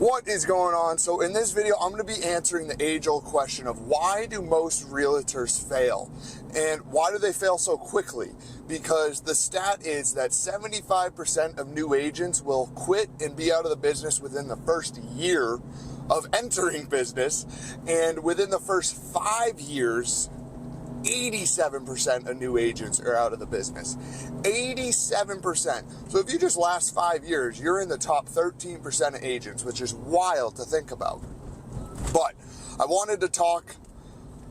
What is going on? So in this video, I'm going to be answering the age-old question of why do most realtors fail? And why do they fail so quickly? Because the stat is that 75% of new agents will quit and be out of the business within the first year of entering business. And within the first 5 years, 87% of new agents are out of the business. 87%. So if you just last 5 years, you're in the top 13% of agents, which is wild to think about. But I wanted to talk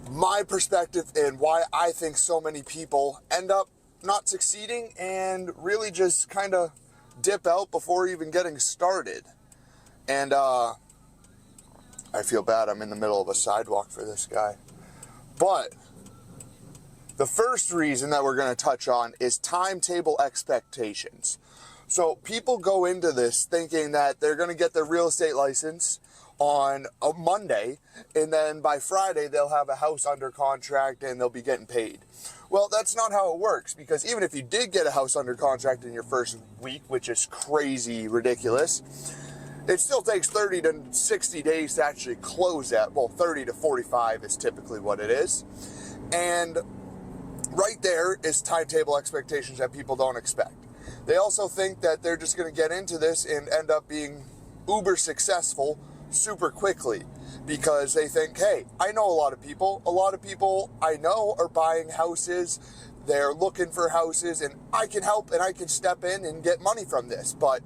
my perspective and why I think so many people end up not succeeding and really just kind of dip out before even getting started. And I feel bad. I'm in the middle of a sidewalk for this guy. But the first reason that we're going to touch on is timetable expectations. So people go into this thinking that they're going to get their real estate license on a Monday, and then by Friday they'll have a house under contract and they'll be getting paid. Well, that's not how it works, because even if you did get a house under contract in your first week, which is crazy ridiculous, it still takes 30 to 60 days to actually close that. Well, 30 to 45 is typically what it is. And right there is timetable expectations that people don't expect. They also think that they're just going to get into this and end up being uber successful super quickly, because they think, hey, I know a lot of people I know are buying houses, they're looking for houses, and I can help and I can step in and get money from this. But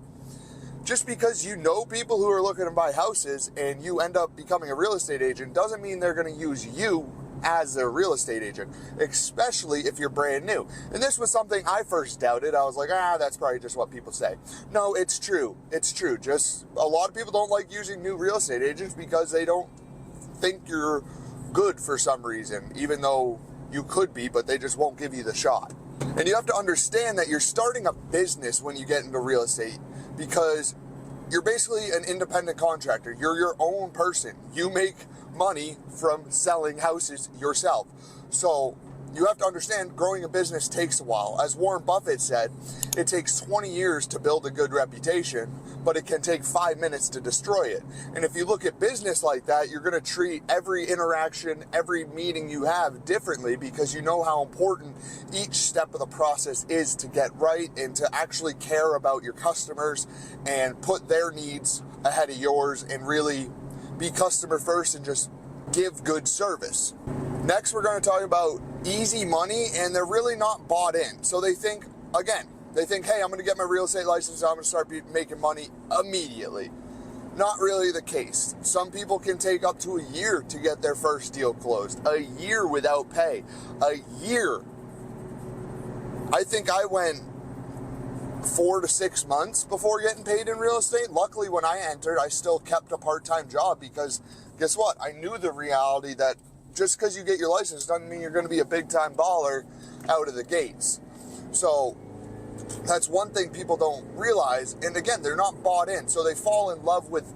just because you know people who are looking to buy houses and you end up becoming a real estate agent doesn't mean they're going to use you as their real estate agent, especially if you're brand new. And this was something I first doubted. I was like, that's probably just what people say. No, it's true. It's true. Just a lot of people don't like using new real estate agents because they don't think you're good for some reason, even though you could be, but they just won't give you the shot. And you have to understand that you're starting a business when you get into real estate, because you're basically an independent contractor. You're your own person. You make money from selling houses yourself. So you have to understand, growing a business takes a while. As Warren Buffett said, it takes 20 years to build a good reputation, but it can take 5 minutes to destroy it. And if you look at business like that, you're going to treat every interaction, every meeting you have differently, because you know how important each step of the process is to get right and to actually care about your customers and put their needs ahead of yours and really be customer first and just give good service. Next, we're going to talk about easy money, and they're really not bought in. So they think, hey, I'm going to get my real estate license, I'm going to start making money immediately. Not really the case. Some people can take up to a year to get their first deal closed. A year without pay. A year. I think I went 4 to 6 months before getting paid in real estate. Luckily, when I entered, I still kept a part-time job, because guess what? I knew the reality that just because you get your license doesn't mean you're going to be a big-time baller out of the gates. So that's one thing people don't realize. And again, they're not bought in. So they fall in love with,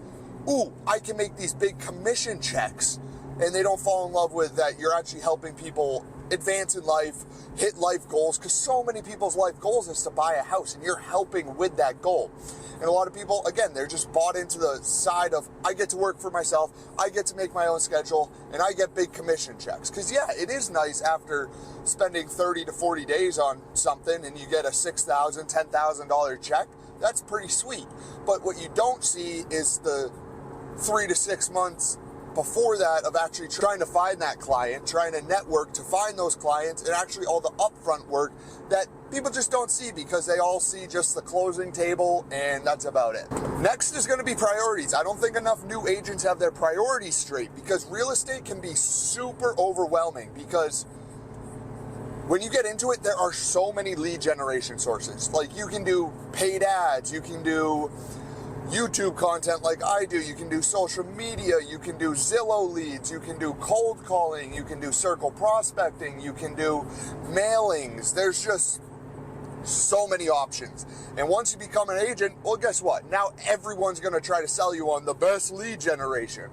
I can make these big commission checks. And they don't fall in love with that you're actually helping people advance in life, hit life goals, because so many people's life goals is to buy a house, and you're helping with that goal. And a lot of people, again, they're just bought into the side of, I get to work for myself, I get to make my own schedule, and I get big commission checks. Because yeah, it is nice after spending 30 to 40 days on something and you get a $6,000, $10,000 check. That's pretty sweet. But what you don't see is the 3 to 6 months before that of actually trying to find that client, trying to network to find those clients, and actually all the upfront work that people just don't see, because they all see just the closing table and that's about it. Next is going to be priorities. I don't think enough new agents have their priorities straight, because real estate can be super overwhelming, because when you get into it, there are so many lead generation sources. Like, you can do paid ads, you can do YouTube content like I do, you can do social media, you can do Zillow leads, you can do cold calling, you can do circle prospecting, you can do mailings. There's just so many options. And once you become an agent, well, guess what? Now everyone's going to try to sell you on the best lead generation.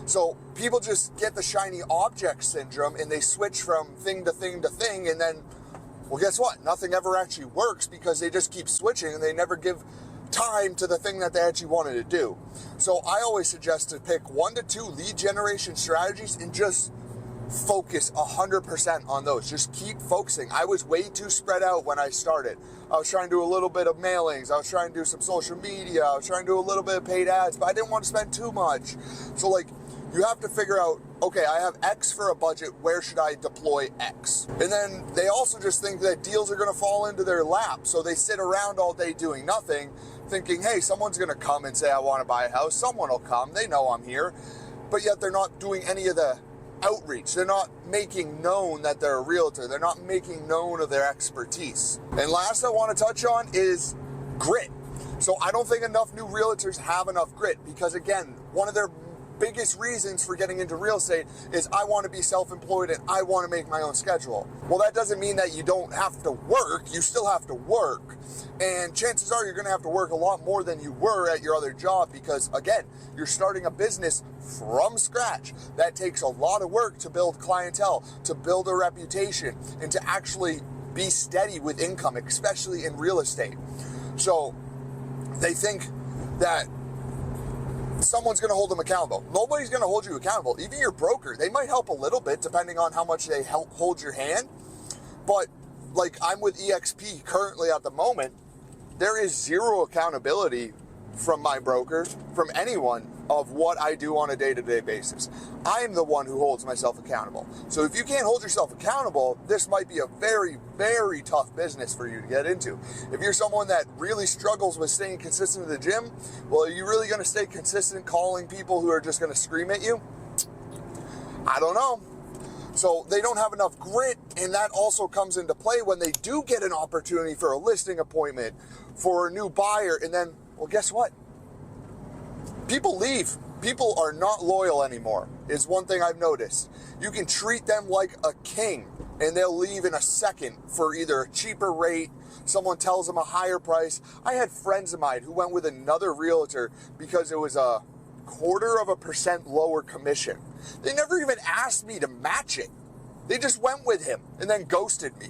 So people just get the shiny object syndrome, and they switch from thing to thing to thing, and then, well, guess what? Nothing ever actually works, because they just keep switching and they never give time to the thing that they actually wanted to do. So I always suggest to pick 1 to 2 lead generation strategies and just focus 100% on those. Just keep focusing. I was way too spread out when I started. I was trying to do a little bit of mailings. I was trying to do some social media. I was trying to do a little bit of paid ads, but I didn't want to spend too much. So like, you have to figure out, okay, I have X for a budget, where should I deploy X? And then they also just think that deals are gonna fall into their lap. So they sit around all day doing nothing, thinking, hey, someone's gonna come and say, I wanna buy a house. Someone will come, they know I'm here. But yet they're not doing any of the outreach. They're not making known that they're a realtor. They're not making known of their expertise. And last I wanna touch on is grit. So I don't think enough new realtors have enough grit because again, one of their biggest reasons for getting into real estate is I want to be self-employed and I want to make my own schedule. Well, that doesn't mean that you don't have to work. You still have to work. And chances are you're going to have to work a lot more than you were at your other job because, again, you're starting a business from scratch. That takes a lot of work to build clientele, to build a reputation, and to actually be steady with income, especially in real estate. So they think that someone's going to hold them accountable. Nobody's going to hold you accountable. Even your broker, they might help a little bit depending on how much they help hold your hand. But like I'm with EXP currently at the moment, there is zero accountability from my broker, from anyone, of what I do on a day-to-day basis. I am the one who holds myself accountable. So if you can't hold yourself accountable, this might be a very, very tough business for you to get into. If you're someone that really struggles with staying consistent in the gym, well, are you really going to stay consistent calling people who are just going to scream at you? I don't know. So they don't have enough grit, and that also comes into play when they do get an opportunity for a listing appointment, for a new buyer, and then, well, guess what? People leave. People are not loyal anymore, is one thing I've noticed. You can treat them like a king, and they'll leave in a second for either a cheaper rate, someone tells them a higher price. I had friends of mine who went with another realtor because it was a 0.25% lower commission. They never even asked me to match it. They just went with him and then ghosted me.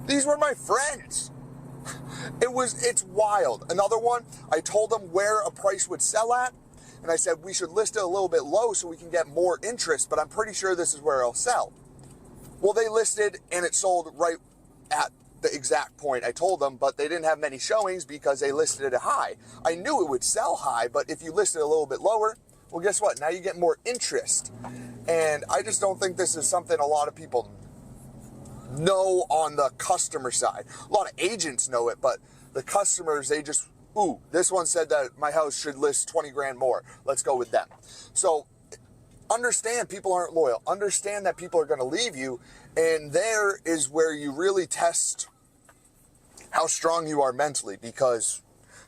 These were my friends. It's wild. Another one, I told them where a price would sell at, and I said we should list it a little bit low so we can get more interest, but I'm pretty sure this is where it'll sell. Well, they listed and it sold right at the exact point I told them, but they didn't have many showings because they listed it high. I knew it would sell high, but if you listed a little bit lower, well, guess what? Now you get more interest. And I just don't think this is something a lot of people know on the customer side. A lot of agents know it, but the customers, they just, ooh, this one said that my house should list 20 grand more. Let's go with them. So understand people aren't loyal. Understand that people are going to leave you. And there is where you really test how strong you are mentally, because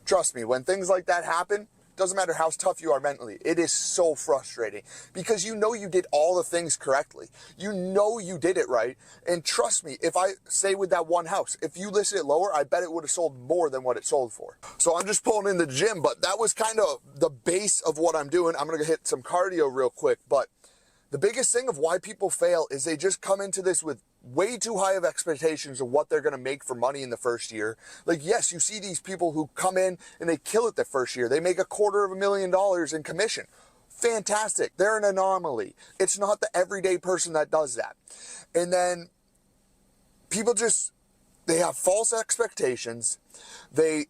trust me, when things like that happen, doesn't matter how tough you are mentally, it is so frustrating because you know you did all the things correctly. You know you did it right. And trust me, if I say with that one house, if you listed it lower, I bet it would have sold more than what it sold for. So I'm just pulling in the gym, but that was kind of the base of what I'm doing. I'm going to hit some cardio real quick, but the biggest thing of why people fail is they just come into this with way too high of expectations of what they're going to make for money in the first year. Like, yes, you see these people who come in and they kill it the first year. They make $250,000 in commission. Fantastic. They're an anomaly. It's not the everyday person that does that. And then people just, they have false expectations. They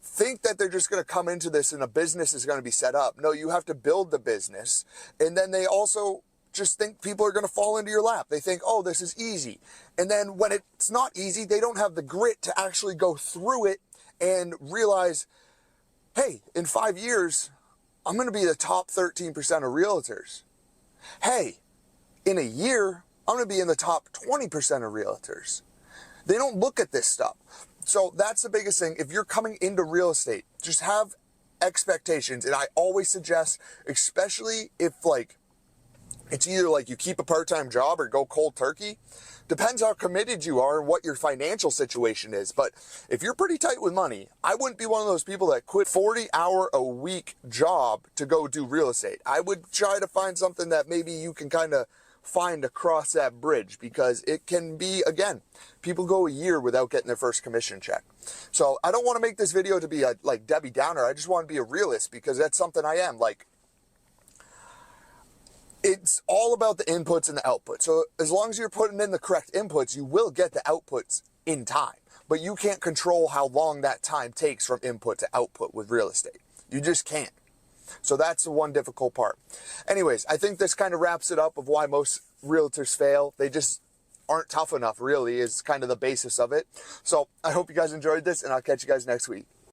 think that they're just going to come into this and a business is going to be set up. No, you have to build the business. And then they also just think people are going to fall into your lap. They think, oh, this is easy. And then when it's not easy, they don't have the grit to actually go through it and realize, hey, in 5 years, I'm going to be the top 13% of realtors. Hey, in a year, I'm going to be in the top 20% of realtors. They don't look at this stuff. So that's the biggest thing. If you're coming into real estate, just have expectations. And I always suggest, especially if it's either like you keep a part-time job or go cold turkey. Depends how committed you are and what your financial situation is. But if you're pretty tight with money, I wouldn't be one of those people that quit 40-hour-a-week job to go do real estate. I would try to find something that maybe you can kind of find to cross that bridge, because it can be, again, people go a year without getting their first commission check. So I don't want to make this video to be a like Debbie Downer. I just want to be a realist, because that's something I am. Like, it's all about the inputs and the outputs. So as long as you're putting in the correct inputs, you will get the outputs in time. But you can't control how long that time takes from input to output with real estate. You just can't. So that's the one difficult part. Anyways, I think this kind of wraps it up of why most realtors fail. They just aren't tough enough, really, is kind of the basis of it. So I hope you guys enjoyed this, and I'll catch you guys next week.